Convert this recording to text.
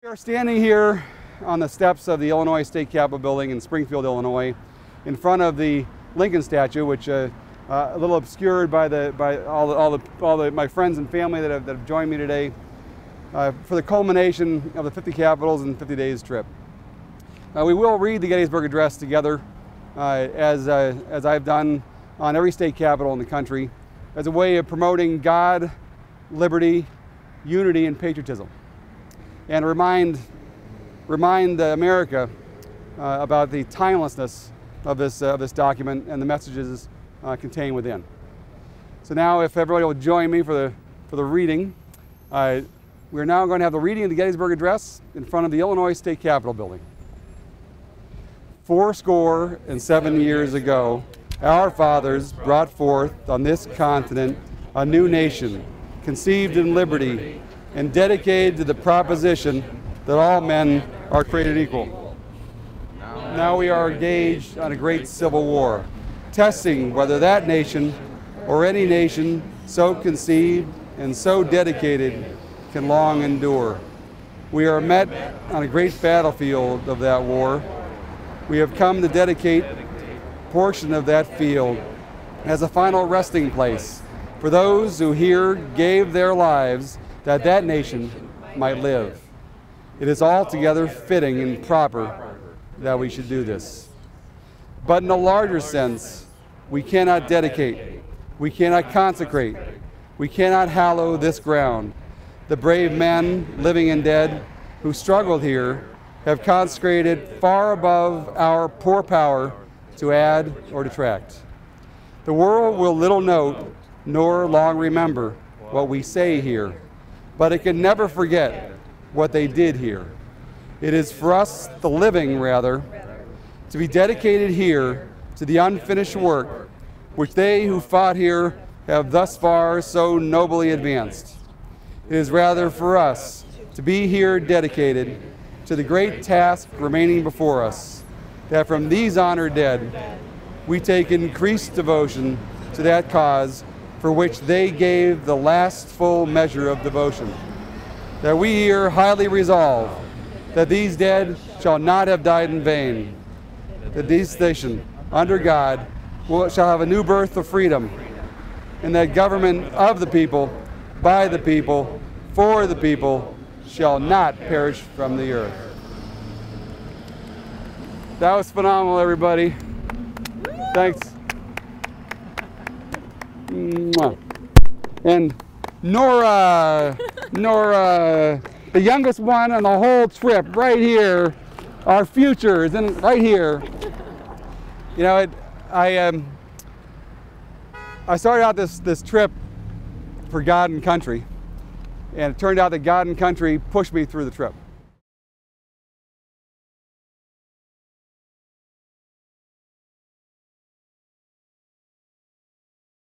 We are standing here on the steps of the Illinois State Capitol building in Springfield, Illinois, in front of the Lincoln statue, which a little obscured by my friends and family that have joined me today for the culmination of the 50 Capitals and 50 Days trip. We will read the Gettysburg Address together, as I've done on every state capitol in the country, as a way of promoting God, liberty, unity, and patriotism, and remind America about the timelessness of this document and the messages contained within. So now, if everybody will join me for the reading, we're now going to have the reading of the Gettysburg Address in front of the Illinois State Capitol building. 407 years ago, our fathers brought forth on this continent a new nation, conceived in liberty and dedicated to the proposition that all men are created equal. Now we are engaged on a great civil war, testing whether that nation or any nation so conceived and so dedicated can long endure. We are met on a great battlefield of that war. We have come to dedicate a portion of that field as a final resting place for those who here gave their lives that that nation might live. It is altogether fitting and proper that we should do this. But in a larger sense, we cannot dedicate, we cannot consecrate, we cannot hallow this ground. The brave men, living and dead, who struggled here have consecrated far above our poor power to add or detract. The world will little note nor long remember what we say here, but it can never forget what they did here. It is for us, the living rather, to be dedicated here to the unfinished work which they who fought here have thus far so nobly advanced. It is rather for us to be here dedicated to the great task remaining before us, that from these honored dead we take increased devotion to that cause for which they gave the last full measure of devotion. That we here highly resolve that these dead shall not have died in vain, that this nation, under God, shall have a new birth of freedom, and that government of the people, by the people, for the people, shall not perish from the earth. That was phenomenal, everybody. Thanks. And Nora, the youngest one on the whole trip, right here. Our future is in right here. You know, I started out this trip for God and country, and it turned out that God and country pushed me through the trip.